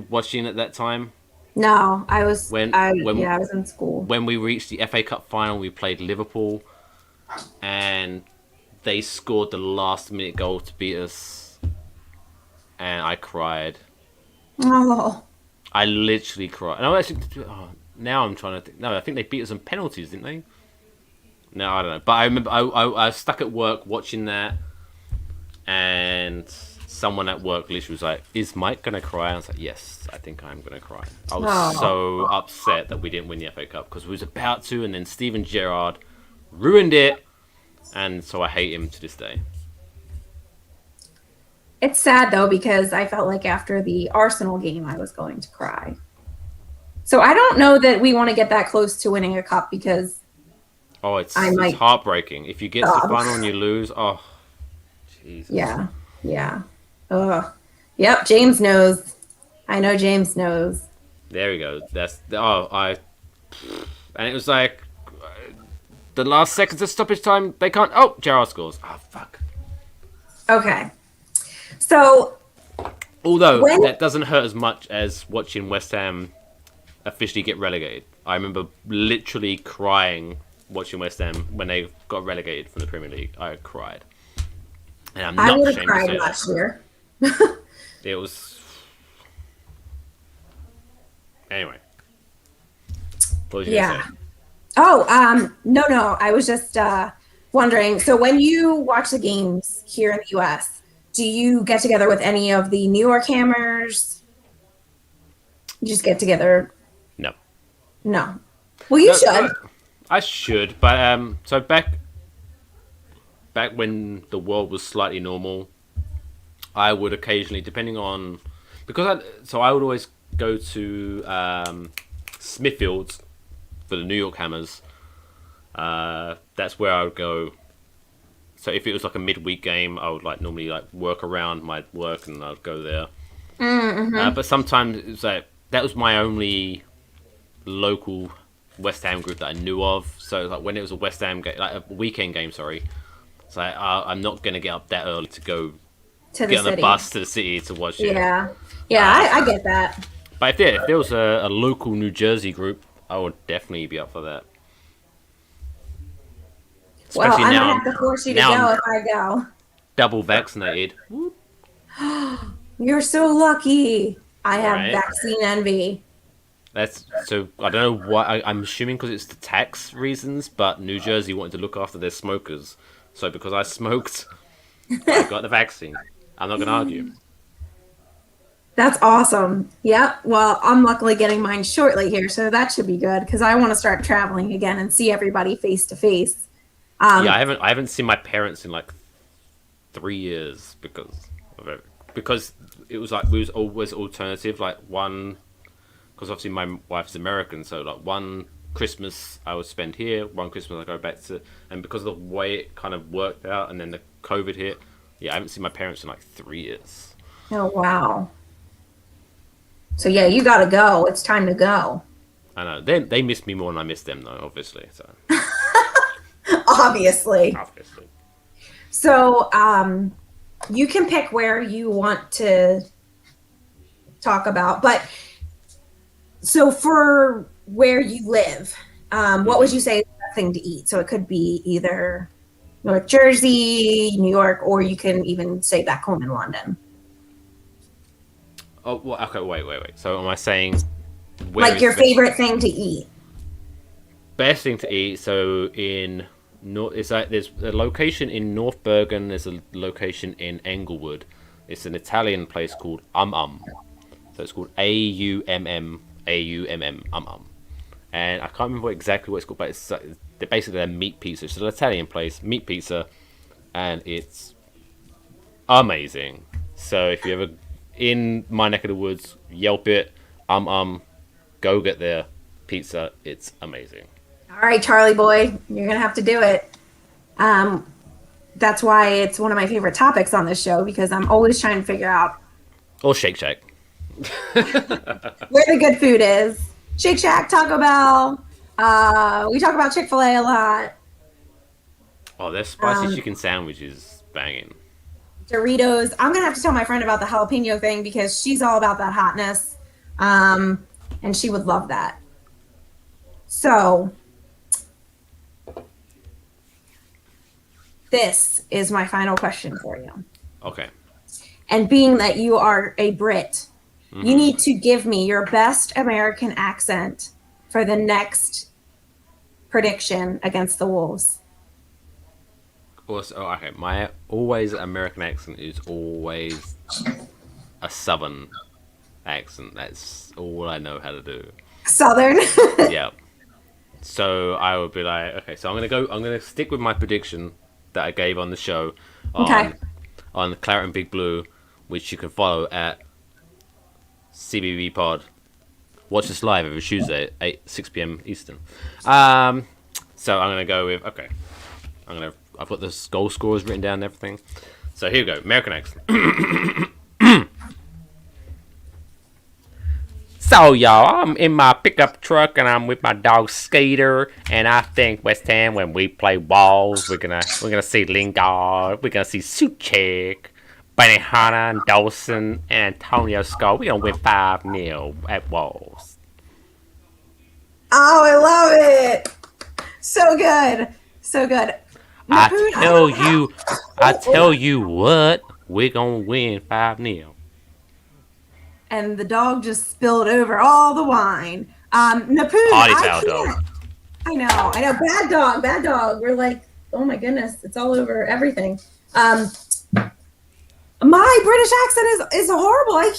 watching at that time? no, I was When I was in school. when we reached the FA Cup final, we played Liverpool, and they scored the last minute goal to beat us, and I cried. Oh, I literally cried. And now I'm trying to think. No, I think they beat us on penalties, didn't they? No, I don't know. But I remember I was stuck at work watching that, and someone at work literally was like, "Is Mike gonna cry?" I was like, "Yes, I think I'm gonna cry." I was so upset that we didn't win the FA Cup because we was about to, and then Steven Gerrard ruined it, and so I hate him to this day. it's sad though because I felt like after the Arsenal game I was going to cry. So I don't know that we want to get that close to winning a cup because Oh, it's might- heartbreaking if you get to the final and you lose. Oh, Jesus. yeah. Ugh. Yep, James knows. I know James knows. There we go. And it was like the last seconds of stoppage time. They can't. Oh, Gerrard scores. Oh, fuck. Okay. So Although When- that doesn't hurt as much as watching West Ham officially get relegated. I remember literally crying watching West Ham when they got relegated from the Premier League. I cried, and I'm I not would have ashamed to cried say that. last year. It was anyway. What was you gonna Yeah. say? Oh, no. I was just wondering. So when you watch the games here in the US, do you get together with any of the New York Hammers? You just get together? No. No. Well, you No, should. I should, but so back when the world was slightly normal, I would occasionally, depending on I would always go to Smithfields for the New York Hammers. That's where I would go. So if it was like a midweek game, I would normally work around my work and I'd go there. But sometimes it was that was my only local West Ham group that I knew of. So when it was a West Ham game, like a weekend game, sorry. So I'm not gonna get up that early to go To the get on the city. bus to the city to watch it. Yeah. Yeah, I get that. But if there was a local New Jersey group, I would definitely be up for that. Well, Especially I'm now gonna have to force you to now go I'm if I go. double vaccinated. You're so lucky. I have Right. vaccine envy. That's so. I don't know why. I'm assuming because it's the tax reasons, but New Jersey wanted to look after their smokers. So because I smoked, I got the vaccine. I'm not gonna argue. That's awesome. Yep. Well, I'm luckily getting mine shortly here, so that should be good because I want to start traveling again and see everybody face to face. Yeah, I haven't seen my parents in like 3 years because of it. Because it was we was always alternative. Like one, because obviously my wife's American, so like one Christmas I would spend here, one Christmas I go back to, and because of the way it kind of worked out, and then the COVID hit, yeah, I haven't seen my parents in like 3 years. Oh, wow. So yeah, you got to go. It's time to go. I know they miss me more than I miss them, though. Obviously, so Obviously. obviously. So, you can pick where you want to talk about, but so for where you live, what would you say is the best thing to eat? So it could be either North Jersey, New York, or you can even say back home in London. Oh, well, okay. Wait. So am I saying where Like is your the best- favorite thing to eat. best thing to eat? So in it's like there's a location in North Bergen. There's a location in Englewood. It's an Italian place called So it's called AUMM and I can't remember exactly what it's called, but they're basically a meat pizza. It's an Italian place, meat pizza, and it's amazing. So if you're ever in my neck of the woods, Yelp it, go get their pizza. It's amazing. All right, Charlie boy, you're gonna have to do it. That's why it's one of my favorite topics on this show because I'm always trying to figure out Or Shake Shack. where the good food is. Shake Shack, Taco Bell. We talk about Chick-fil-A a lot. Oh, their spicy chicken sandwich is banging. Doritos. I'm gonna have to tell my friend about the jalapeno thing because she's all about that hotness, and she would love that. So, this is my final question for you. Okay. And being that you are a Brit, you need to give me your best American accent for the next prediction against the Wolves. Also, okay, my always American accent is always a Southern accent. That's all I know how to do. Southern. Yeah. So I would be like, okay, so I'm gonna stick with my prediction that I gave on the show Okay. on Claret and Big Blue, which you can follow at CBB Pod. Watch us live every Tuesday at 6 p.m. Eastern. So I'm gonna go with I've got the goal scorers written down and everything. So here we go, American accent. So y'all, I'm in my pickup truck and I'm with my dog Skater, and I think West Ham when we play Wolves, we're gonna see Lingard, we're gonna see Suchek, Benihana and Dawson and Antonio Scott. We're gonna win 5-0 at Wolves. Oh, I love it. So good. So good. Mapoon, I tell you what, we're gonna win 5-0. and the dog just spilled over all the wine. Napoon, Party I foul, can't. dog. I know. Bad dog, bad dog. We're like, oh my goodness, it's all over everything. My British accent is horrible. I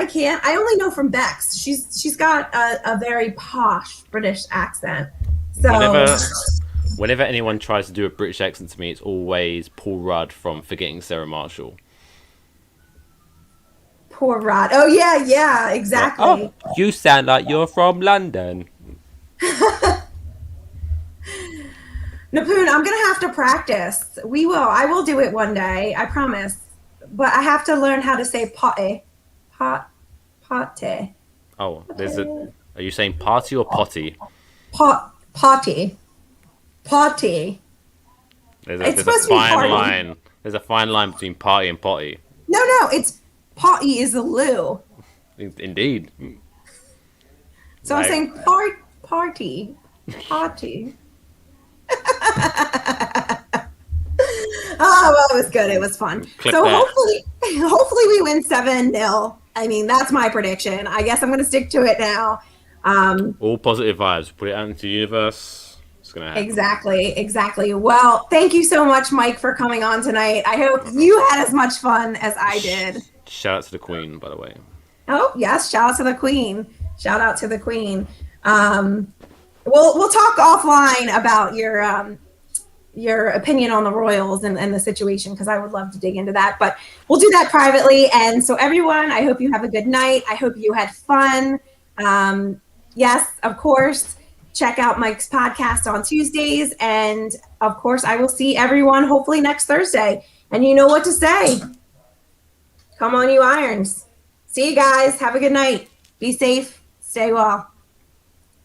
can't. I only know from Bex. She's got a very posh British accent. So Whenever anyone tries to do a British accent to me, it's always Paul Rudd from Forgetting Sarah Marshall. poor Rod. Oh yeah, exactly. Oh, you sound like you're from London. Napoon, I'm gonna have to practice. I will do it one day. I promise. But I have to learn how to say potty. Potty. Oh, are you saying party or potty? Potty. Potty. There's a fine line. There's a fine line between party and potty. No, it's potty is a loo. Indeed. So I'm saying party. Potty. Oh, well, it was good. It was fun. Clip so that. hopefully we win 7-0. I mean, that's my prediction. I guess I'm going to stick to it now. All positive vibes. Put it out into the universe. It's going to happen. Exactly. Well, thank you so much, Mike, for coming on tonight. I hope you had as much fun as I did. Shout out to the Queen, by the way. Oh, yes. Shout out to the Queen. We'll talk offline about your opinion on the Royals and the situation, because I would love to dig into that, but we'll do that privately. And so everyone, I hope you have a good night. I hope you had fun. Yes, of course, check out Mike's podcast on Tuesdays. And of course, I will see everyone hopefully next Thursday. And you know what to say. Come on, you Irons. See you guys. Have a good night. Be safe. Stay well.